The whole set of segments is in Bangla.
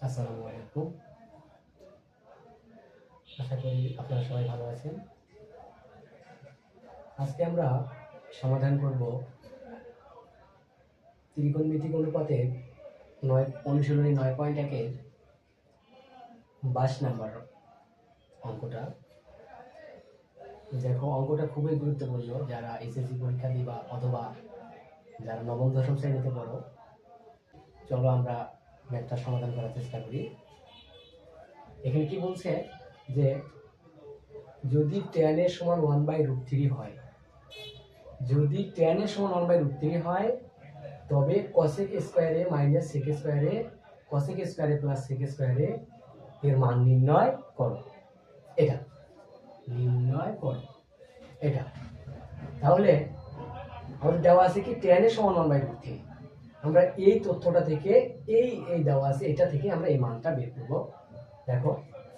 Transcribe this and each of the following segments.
আসসালামু আলাইকুম। আশা করি আপনারা সবাই ভালো আছেন। আজকে আমরা সমাধান করব ত্রিকোণমিতিক অনুপাতের অনুশীলনী 9.1-এর 22 নাম্বার অঙ্কটা। দেখো, অঙ্কটা খুবই গুরুত্বপূর্ণ যারা এসএসসি পরীক্ষা দিবা অথবা যারা নবম দশম শ্রেণীতে পড়ো। চলো আমরা ম্যাথটা সমাধান করার চেষ্টা করি। এখানে কি বলছে যে যদি tan এর সমান 1/√3 হয়, যদি tan এর সমান 1/√3 হয় তবে cosec স্কয়ারে মাইনাস sec স্কয়ারে cosec স্কয়ারে প্লাস sec স্কয়ারে এর মান নির্ণয় করো। এটা নির্ণয় করো এটা। তাহলে আমাদের দেওয়া আছে কি tan এর সমান 1/√3। আমরা এই তথ্যটা থেকে এই দেওয়া আছে এটা থেকে আমরা এই মানটা বের করব। দেখো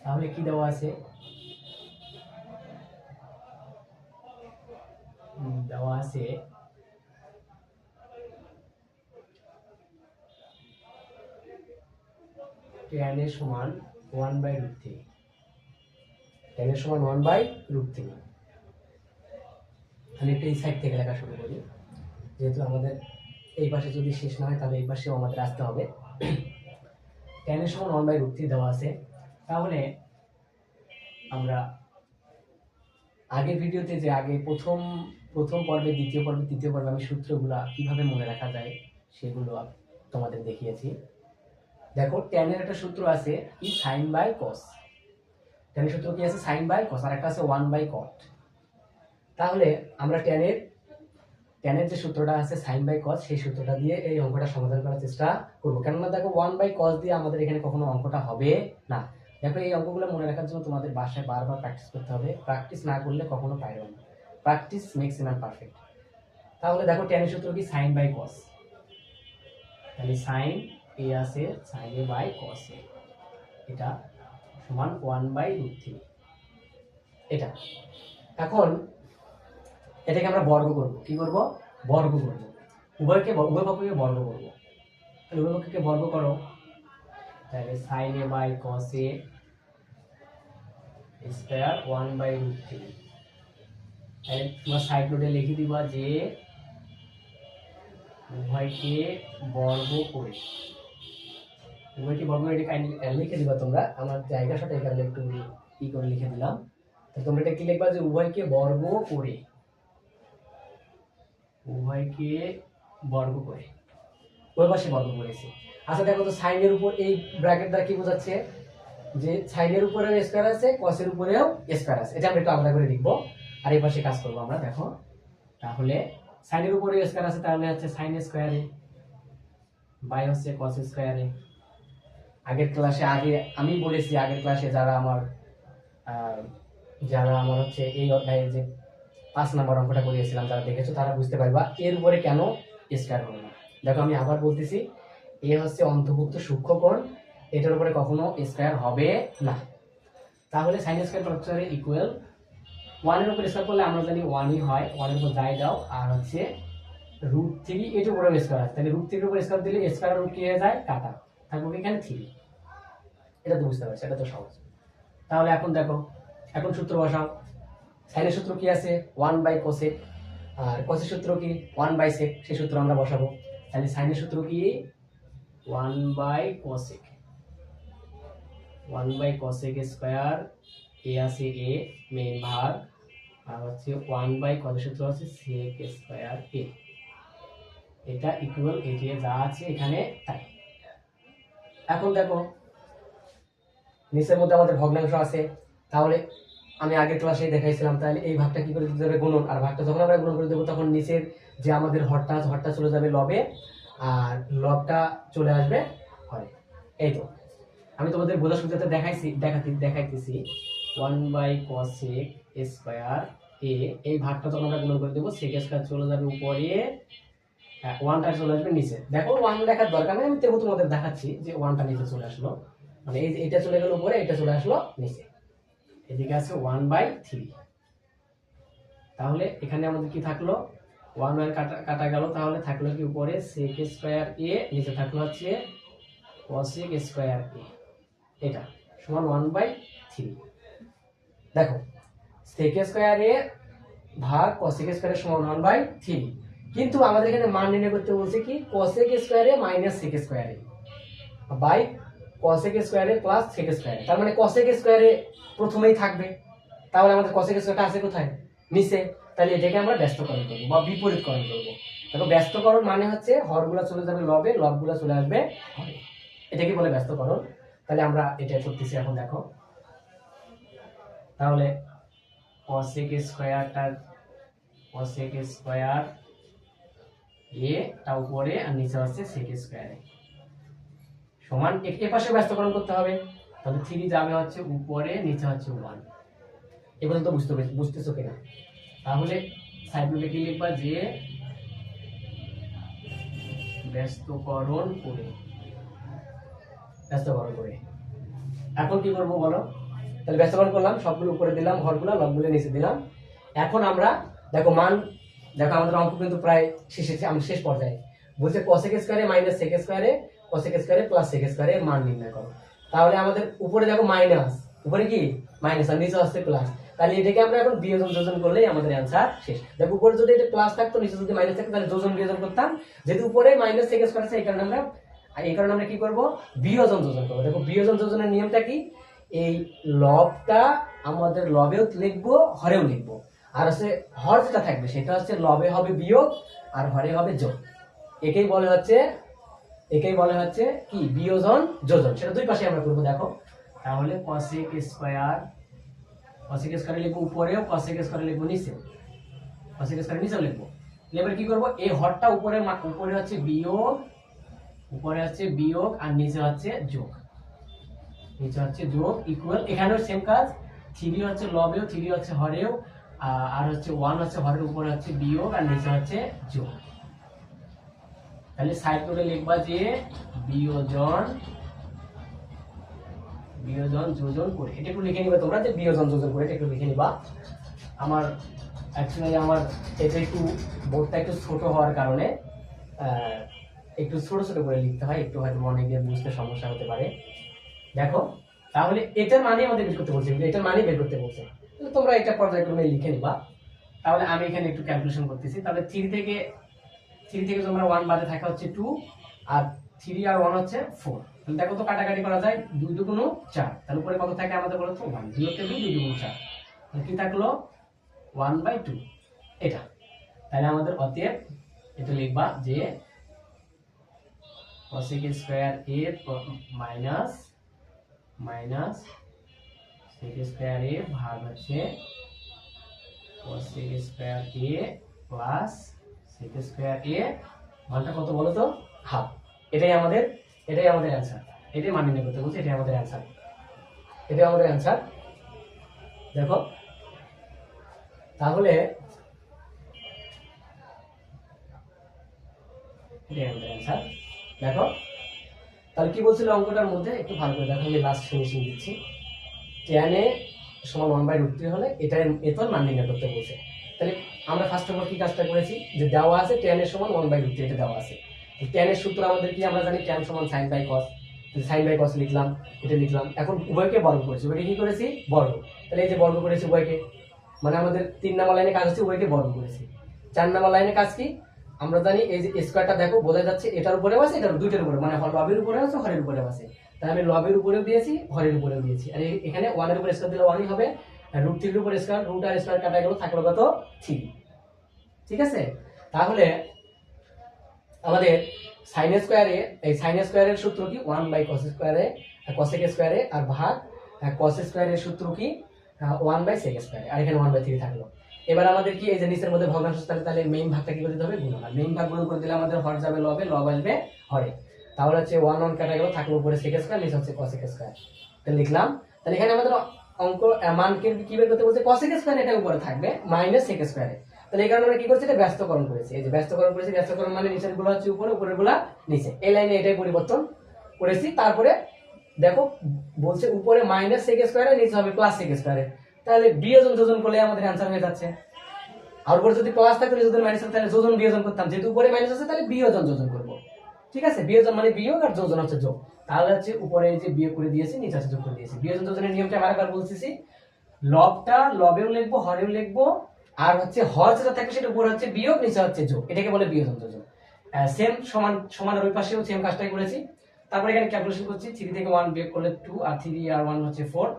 তাহলে কি দেওয়া আছে, দেওয়া আছে tan এর সমান 1/√3। tan এর সমান 1/√3। আমি একটু এই সাইড থেকে লেখা শুরু করি, যেহেতু আমাদের এই পাশে যদি শেষ না হয় তাহলে এই পাশেও আমাদের আসতে হবে। tan এর সমান 1/√3 দেওয়া আছে। তাহলে আমরা আগের ভিডিওতে যে আগে প্রথম পর্বে, দ্বিতীয় পর্বে, তৃতীয় পর্বে আমি সূত্রগুলো কিভাবে মনে রাখা যায় সেগুলো তোমাদের দেখিয়েছি। দেখো tan এর একটা সূত্র আছে কি sin বাই cos। tan এর সূত্র কি আছে sin বাই cos, আর একটা আছে 1/cot। তাহলে আমরা tan এর যে সূত্রটা আছে sin বাই cos সেই সূত্রটা দিয়ে এই অঙ্কটা সমাধান করার চেষ্টা করব। কেননা দেখো 1/cos দিয়ে আমাদের এখানে কখনো অঙ্কটা হবে না। দেখো এই অঙ্কগুলো মনে রাখার জন্য তোমাদের বাসায় বারবার প্র্যাকটিস করতে হবে। প্র্যাকটিস না করলে কখনো পারবে না। Practice makes a man perfect. তাহলে দেখো tan এর সূত্র কি sin বাই cos। তাহলে sin a আছে sin a by cos a, এটা সমান 1/√3। এটা এখন এটাকে আমরা বর্গ করব। কি করব? বর্গ করব। উভয় পক্ষকে বর্গ করব। তাহলে উভয় পক্ষকে বর্গ করো। তাহলে sin a by cos a square 1/√3। তাহলে তোমরা সাইড নোটে লিখে দিবা যে উভয়কে বর্গ করে, উভয়কে বর্গ করে লিখে দিবা তোমরা। আমার জায়গা সাথে এই কারণে একটু কি করে লিখে দিলাম। তাহলে তোমরা এটা কি লিখবা যে উভয়কে বর্গ করে, উভয়কে বর্গ করে, ওই পাশে বর্গ করেছি। আচ্ছা দেখো তো সাইনের উপর এই ব্র্যাকেট দ্বারা কি বোঝাচ্ছে যে সাইনের উপরেও স্কয়ার আছে, কসের উপরেও স্কয়ার আছে। এটা আমরা একটু আলাদা করে লিখবো আর এই পাশে কাজ করব আমরা। দেখো তাহলে সাইনের উপরে স্কয়ার আছে, তাহলে হচ্ছে সাইন স্কয়ারে বাই হচ্ছে কস স্কয়ারে। আগের ক্লাসে আমি বলেছি, আগের ক্লাসে যারা আমার হচ্ছে এই অধ্যায়ে যে 5 নাম্বার অঙ্কটা করিয়েছিলাম, যারা দেখেছো তারা বুঝতে পারবা এর উপরে কেন স্কয়ার হলো না। দেখো আমি আবার বলতেছি, এ হচ্ছে অন্তর্ভুক্ত সূক্ষ্মকোণ, এটার উপরে কখনো স্কয়ার হবে না। তাহলে sin square plus square equal 1 এর উপর স্কয়ার করলে আমরা জানি 1 ই হয়, 1 এর উপর যাই দাও আর হচ্ছে √3 এটার উপরে স্কয়ার আছে। তাহলে √3 এর উপর স্কয়ার দিলে স্কয়ার রুট কি হয়ে যায়, কাটা থাকবে এখানে 3। এটা তো বুঝতে পারছো, এটা তো সহজ। তাহলে এখন দেখো, এখন সূত্র বসাও। সাইনের সূত্র কি আছে 1/cosec, আর cosec সূত্র কি 1/sec, সেই সূত্র আমরা বসাবো। তাহলে সাইনের সূত্র কি 1/cosec, 1/cosec স্কয়ার, a আছে a মেইন ভাগ, আর হচ্ছে 1/cosec সূত্র আছে sec স্কয়ার a। এটা ইকুয়াল এটি যা আছে এখানে তাই। এখন দেখো নিচের মধ্যে আমাদের ভগ্নাংশ আছে। তাহলে আমি আগের ক্লাসে দেখাইছিলাম, তাহলে এই ভাগটা কি করে দিতে হবে, গুণন। আর ভাগটা যখন আমরা গুণন করে দেবো তখন নিচের যে আমাদের হরটা আছে হরটা চলে যাবে লবে, আর লবটা চলে আসবে হরে। এই তো আমি তোমাদের বোঝার সুবিধাতে দেখাইতেছি 1/cosec স্কয়ার a, এই ভাগটা যখন আমরা গুণন করে দেবো sec স্কয়ার চলে যাবে উপরে, 1টা চলে আসবে নিচে। দেখো 1 লেখার দরকার নেই, আমি তবু তোমাদের দেখাচ্ছি যে 1টা নিচে চলে আসলো, মানে এই যে এটা চলে গেল উপরে, এটা চলে আসলো নিচে, এদিকে আছে 1/3। তাহলে এখানে আমাদের কি থাকলো 1 কাটা গেল, তাহলে থাকলো কি উপরে sec স্কয়ার a, নিচে থাকলো হচ্ছে cosec স্কয়ার a। এটা সমান 1/3। দেখো sec স্কয়ার এ ভাগ cosec স্কয়ার সমান 1/3, কিন্তু আমাদের এখানে মান নির্ণয় করতে বলছে কি cosec স্কয়ারে মাইনাস sec স্কয়ারে বাই cosec স্কয়ারে প্লাস sec স্কয়ারে। তার মানে cosec স্কয়ারে প্রথমেই থাকবে, তাহলে আমাদের cosec স্কয়ারটা আছে কোথায়, নিচে। তাহলে এটাকে আমরা ব্যস্তকরণ করব বা বিপরীতকরণ করব। দেখো ব্যস্তকরণ মানে হচ্ছে হরগুলা চলে যাবে লবে, লবগুলা চলে আসবে হরে, এটাকে বলে ব্যস্তকরণ। তাহলে আমরা এটা করতেছি এখন। দেখো তাহলে cosec স্কয়ার এ টা উপরে আর নিচে হচ্ছে sec স্কয়ার এ সমান, এর পাশে ব্যস্তকরণ করতে হবে। তাহলে 3 যাবে হচ্ছে উপরে, নিচে হচ্ছে 1। এই পর্যন্ত বুঝতেছো কিনা? তাহলে সাইড নোটে কি লিখবা যে ব্যস্তকরণ করে। এখন কি করব বলো? তাহলে ব্যস্তকরণ করলাম, সবগুলো উপরে দিলাম, হরগুলো লবগুলো নিচে দিলাম। এখন আমরা দেখো মান, দেখো আমাদের অঙ্ক কিন্তু প্রায় শেষে, আমরা শেষ পর্যায়ে বলছে cosec স্কয়ারে মাইনাস sec স্কয়ারে cosec স্কয়ারে প্লাস sec স্কয়ারে মান নির্ণয় করো। তাহলে আমাদের উপরে দেখো মাইনাস, উপরে কি মাইনাস আর নিচে আসছে প্লাস। তাহলে এটাকে আমরা এখন বিয়োজন যোজন করলেই আমাদের অ্যানসার শেষ। দেখো উপরে যদি এটা প্লাস থাকতো, নিচে যদি মাইনাস থাকতো, তাহলে যোজন বিয়োজন করতাম। যেহেতু উপরে মাইনাস sec স্কয়ার আছে, এই কারণে আমরা কি করব, বিয়োজন যোজন করব। দেখো বিয়োজন যোজনের নিয়মটা কি, এই লবটা আমাদের লবেও লিখবো, হরেও লিখবো। আর হচ্ছে হর যেটা থাকবে সেটা হচ্ছে লবে হবে বিয়োগ আর হরে হবে যোগ। একেই বলে হচ্ছে কি বিয়োজন যোজন। সেটা দুই পাশে আমরা করবো। দেখো তাহলে cosec স্কয়ার লিখবো উপরেও, cosec স্কয়ার লিখবো নিচে, cosec স্কয়ার নিচেও লিখবো। এবার কি করব, এই হরটা উপরে হচ্ছে বিয়োগ আর নিচে হচ্ছে যোগ, ইকুয়াল। এখানেও সেম কাজ, 3 হচ্ছে লবেও, 3 হচ্ছে হরেও, আর হচ্ছে 1 হচ্ছে হরের উপরে হচ্ছে বিয়োগ আর নিচে হচ্ছে যোগ। তাহলে সাইড নোটে লিখবা যে বিয়োজন যোজন করে। এটা একটু লিখে নিবা তোমরা যে বিয়োজন যোজন করে, এটা একটু লিখে নিবা। আমার এটা একটু বোর্ডটা একটু ছোট হওয়ার কারণে একটু ছোট ছোট করে লিখতে হয়, একটু হয়তো মনে গিয়ে বুঝতে সমস্যা হতে পারে। দেখো তাহলে এটার মানে আমাদের বের করতে বলছে, এটার মানে বের করতে বলছে, তোমরা এটা পর্যায়ক্রমে লিখে নিবা। তাহলে আমি এখানে একটু ক্যালকুলেশন করতেছি। তাহলে 3 থেকে তোমরা 1 বাদে থাকা হচ্ছে 2, আর 3 আর 1 হচ্ছে 4। তাহলে দেখো তো কাটাকাটি করা যায়, 2 2 4। তাহলে উপরে কত থাকে আমাদের বলো তো 1, 2 কে 2, 2 2 4। তাহলে কি থাকলো 1/2 এটা। তাহলে আমাদের অতএব এটা লিখবা যে cosec square a minus sec square a ভাগ হচ্ছে cosec square a plus sec square a মানটা কত বলো তো, হাফ। এটাই আমাদের অ্যানসার। এটাই মান নির্ণয় করতে বলছে, এটাই আমাদের অ্যানসার। দেখো তাহলে এটাই আমাদের অ্যানসার। দেখো তাহলে কি বলছিল অঙ্কটার মধ্যে, একটু ভালো করে দেখো, আমি লাস্ট ফিনিশিং দিচ্ছি। tan a সমান 1/√3 হলে এটার মান নির্ণয় করতে বলছে। তাহলে আমরা ফার্স্ট অফ অল কি কাজটা করেছি, যে দেওয়া আছে tan a সমান 1/√3, এটা দেওয়া আছে। tan এর সূত্র আমাদের কি, আমরা জানি tan সমান sin by cos। sin by cos লিখলাম, এটা লিখলাম। এখন উভয়কে বর্গ করেছি, উভয়কে কি করেছি, বর্গ। তাহলে এই যে বর্গ করেছি উভয়কে, মানে আমাদের 3 নাম্বার লাইনে কাজ হচ্ছে উভয়কে বর্গ করেছি। 4 নাম্বার লাইনে কাজ কি, আমরা জানি এই যে স্কয়ারটা দেখো বোঝা যাচ্ছে এটার উপরেও আছে, এটার দুইটার উপরে, মানে লবের উপরে আছে, হরের উপরেও আছে। তাহলে আমি লবের উপরেও দিয়েছি, হরের উপরেও দিয়েছি। আর এখানে 1 এর উপরে স্কয়ার দিলে 1ই হবে, আর √3 এর উপরে স্কয়ার, রুট আর স্কয়ার কাটা গেল, থাকলো কত 3। ঠিক আছে, তাহলে আমাদের sin স্কয়ারে, এই sin স্কয়ারের সূত্র কি 1/cos স্কয়ারে, cosec স্কয়ারে, আর ভাগ cos স্কয়ারের সূত্র কি 1/sec স্কয়ারে, আর এখানে 1/3 থাকলো। এবার আমাদের কি এই যে নিচের মধ্যে ভগ্নাংশ, তাহলে মেইন ভাগটা কি করতে হবে, গুণন। আর মেইন ভাগ গুণন করে দিলে আমাদের হর যাবে লবে, লব আসবে হরে। তাহলে হচ্ছে 1 1 কাটা গেল, থাকলো উপরে sec স্কয়ার, নিচে হচ্ছে cosec স্কয়ার। তাহলে লিখলাম। তাহলে এখানে আমাদের অঙ্ক মান কি বের করতে বলছে, cosec স্কয়ার এটা উপরে থাকবে মাইনাস sec স্কয়ারে। তাহলে এই কারণে আমরা কি করছি, এটা ব্যস্তকরণ করেছি। এই যে ব্যস্তকরণ করেছি, ব্যস্তকরণ মানে নিচের গুলো হচ্ছে উপরে, উপরের গুলা নিচে। এই লাইনে এটাই পরিবর্তন করেছি। তারপরে দেখো বলছে উপরে মাইনাস sec স্কয়ারে, নিচে হবে প্লাস sec স্কয়ারে। তাহলে বিয়োজন যোজন করলে আমাদের অ্যানসার হয়ে যাচ্ছে। আর উপরে যদি প্লাস থাকতো, নিচে যদি মাইনাস থাকতো, তাহলে যোজন বিয়োজন করতাম। যেহেতু উপরে মাইনাস আছে, তাহলে বিয়োজন যোজন করব। ঠিক আছে, বিয়োজন মানে বিয়োগ আর যোজন হচ্ছে যোগ। তাহলে হচ্ছে উপরে এই যে বিয়োগ করে দিয়েছি, নিচে হচ্ছে যোগ করে দিয়েছি। বিয়োজন যোজনের নিয়মটা আরেকবার বলতেছি, লবটা লবেও লিখবো, হরেও লিখবো, আর হচ্ছে হর যেটা থাকে সেটা উপরে হচ্ছে বিয়োগ, নিচে হচ্ছে যোগ, এটাকে বলে বিয়োজন যোজন। সেম সমান সমানের ওই পাশেও সেম কাজটাই করেছি। তারপরে এখানে ক্যালকুলেশন করছি, 3 থেকে 1 বিয়োগ করলে 2, আর 3 আর 1 হচ্ছে 4।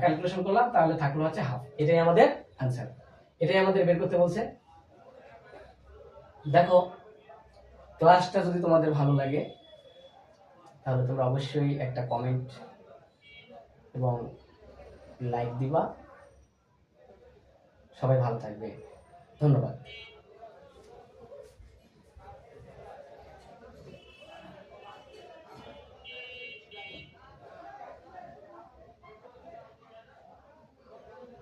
ক্যালকুলেশন করলাম, তাহলে থাকলো হচ্ছে হাফ। এটাই আমাদের आंसर, এটাই আমাদের বের করতে বলছে। দেখো, ক্লাসটা যদি তোমাদের ভালো লাগে তাহলে তোমরা অবশ্যই একটা কমেন্ট এবং লাইক দিবা। সবাই ভালো থাকবে, ধন্যবাদ।